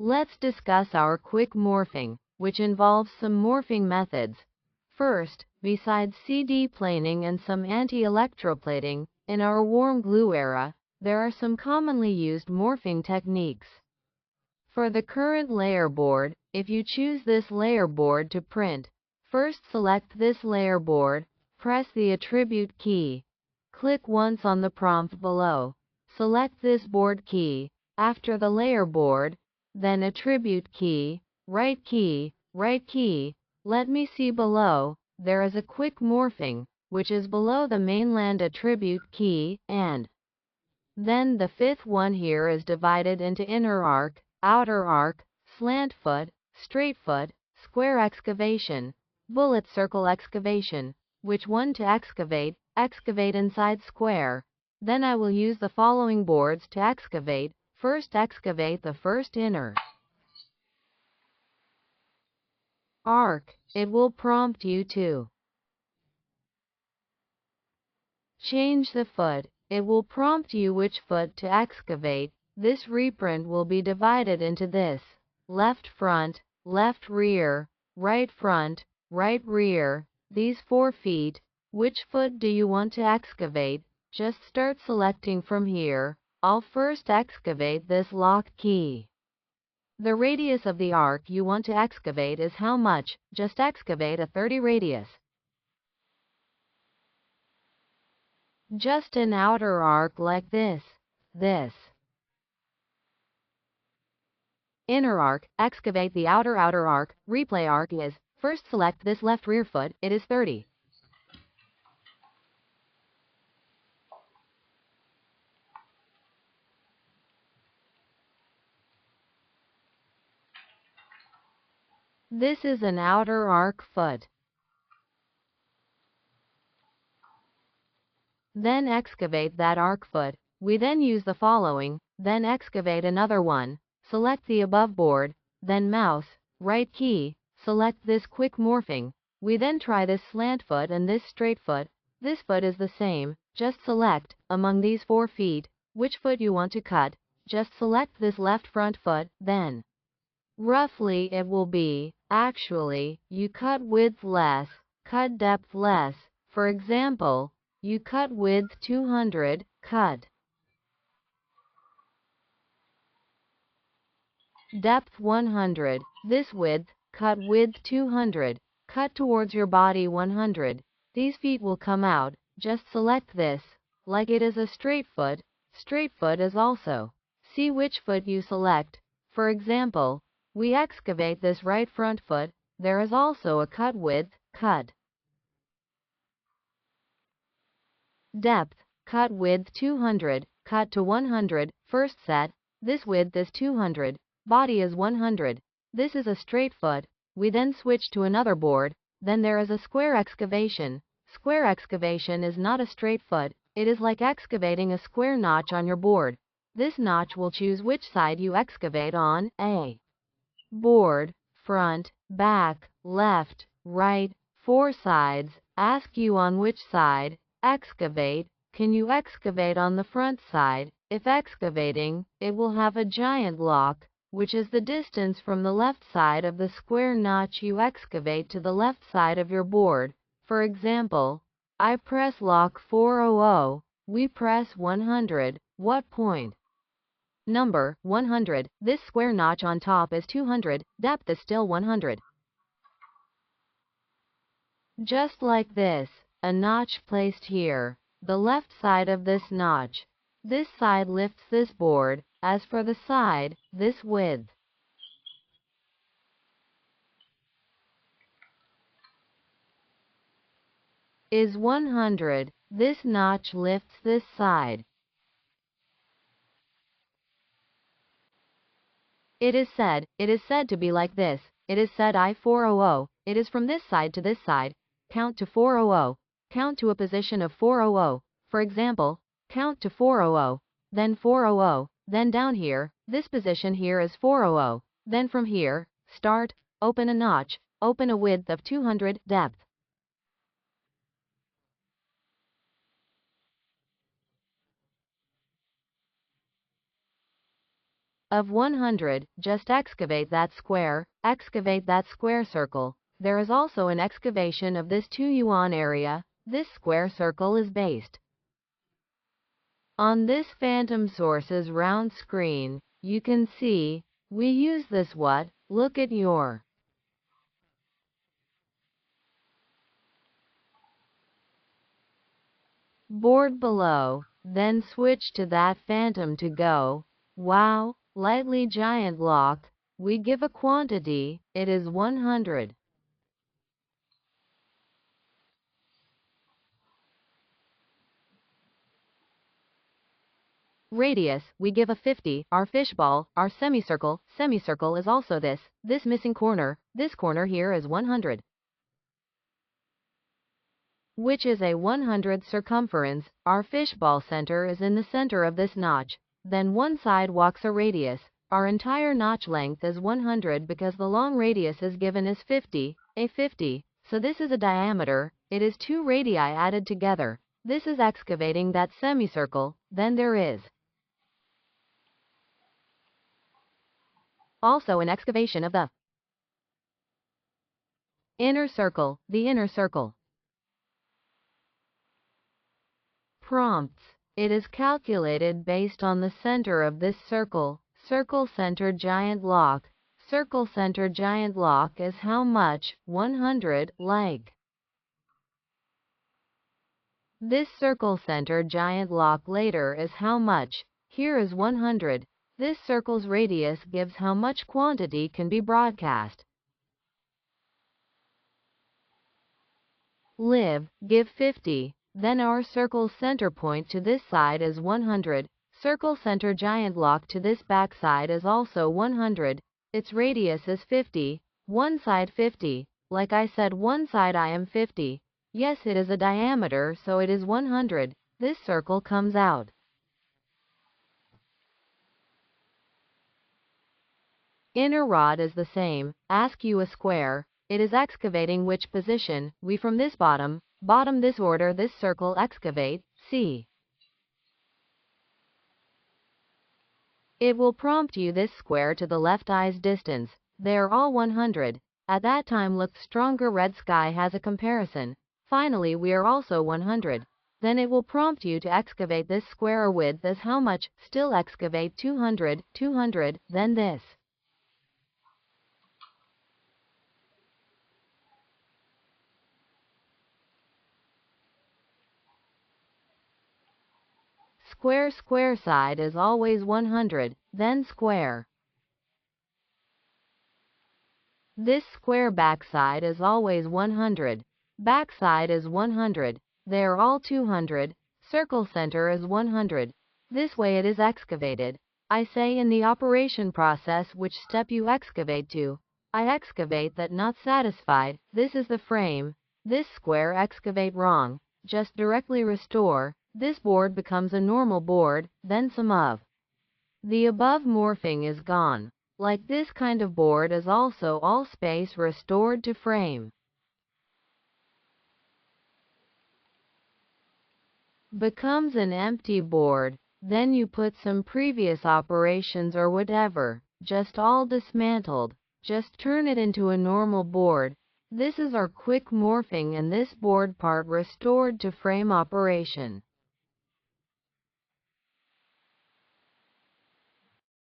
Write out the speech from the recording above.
Let's discuss our quick morphing, which involves some morphing methods. First, besides CD planing and some anti-electroplating, in our warm glue era, there are some commonly used morphing techniques. For the current layer board, if you choose this layer board to print, first select this layer board, press the attribute key. Click once on the prompt below. Select this board key, after the layer board, then attribute key, right key, right key. Let me see below, there is a quick morphing, which is below the mainland attribute key, and then the fifth one here is divided into inner arc, outer arc, slant foot, straight foot, square excavation, bullet circle excavation. Which one to excavate? Excavate inside square. Then I will use the following boards to excavate. First, excavate the first inner arc. It will prompt you to change the foot. It will prompt you which foot to excavate. This reprint will be divided into this: left front, left rear, right front, right rear. These 4 feet. Which foot do you want to excavate? Just start selecting from here. I'll first excavate this lock key. The radius of the arc you want to excavate is how much? Just excavate a 30 radius. Just an outer arc like this. Inner arc, excavate the outer arc. Replay arc is, first select this left rear foot, it is 30. This is an outer arc foot. Then excavate that arc foot. We then use the following, then excavate another one. Select the above board, then mouse, right key, select this quick morphing. We then try this slant foot and this straight foot. This foot is the same, just select, among these 4 feet, which foot you want to cut. Just select this left front foot, then roughly it will be, actually, you cut width less, cut depth less. For example, you cut width 200, cut depth 100. This width, cut width 200, cut towards your body 100. These feet will come out. Just select this, like it is a straight foot. Straight foot is also. See which foot you select. For example, we excavate this right front foot. There is also a cut width, cut depth, cut width 200, cut to 100. First set, this width is 200, body is 100. This is a straight foot. We then switch to another board. Then there is a square excavation. Square excavation is not a straight foot. It is like excavating a square notch on your board. This notch will choose which side you excavate on. A board, front, back, left, right, 4 sides. Ask you on which side. Excavate. Can you excavate on the front side? If excavating, it will have a giant lock, which is the distance from the left side of the square notch you excavate to the left side of your board. For example, I press lock 400, we press 100. What point? Number 100. This square notch on top is 200, depth is still 100. Just like this, a notch placed here, the left side of this notch. This side lifts this board. As for the side, this width is 100. This notch lifts this side. It is said to be like this. It is said I400. It is from this side to this side. Count to 400. Count to a position of 400. For example, count to 400, then 400, then down here. This position here is 400. Then from here, start, open a notch, open a width of 200, depth. of 100, just excavate that square circle. There is also an excavation of this 2 yuan area. This square circle is based on this phantom source's round screen. You can see, we use this what? Look at your board below, then switch to that phantom to go. Wow, lightly giant lock. We give a quantity, it is 100. Radius, we give a 50. Our fishball, our semicircle is also this missing corner, this corner here is 100, which is a 100 circumference. Our fishball center is in the center of this notch. Then one side walks a radius. Our entire notch length is 100 because the long radius is given as 50, a 50. So this is a diameter, it is 2 radii added together. This is excavating that semicircle. Then there is also an excavation of the inner circle, the inner circle. Prompts. It is calculated based on the center of this circle. Circle center giant lock. Circle center giant lock is how much? 100, like. This circle center giant lock later is how much? Here is 100. This circle's radius gives how much quantity can be broadcast. Live, give 50. Then our circle center point to this side is 100. Circle center giant lock to this back side is also 100. Its radius is 50. One side 50. Like I said, one side I am 50. Yes, it is a diameter, so it is 100. This circle comes out. Inner rod is the same. Ask you a square. It is excavating which position? We from this bottom this order this circle excavate, see. It will prompt you this square to the left eye's distance. They are all 100. At that time look stronger red sky has a comparison. Finally we are also 100. Then it will prompt you to excavate this square width as how much? Still excavate 200, 200, then this. Square side is always 100, then square. This square backside is always 100. Backside is 100. They are all 200. Circle center is 100. This way it is excavated. I say in the operation process which step you excavate to. I excavate that not satisfied. This is the frame. This square excavate wrong. Just directly restore. This board becomes a normal board, then some of the above morphing is gone. Like this kind of board is also all space restored to frame. Becomes an empty board. Then you put some previous operations or whatever, just all dismantled. Just turn it into a normal board. This is our quick morphing and this board part restored to frame operation.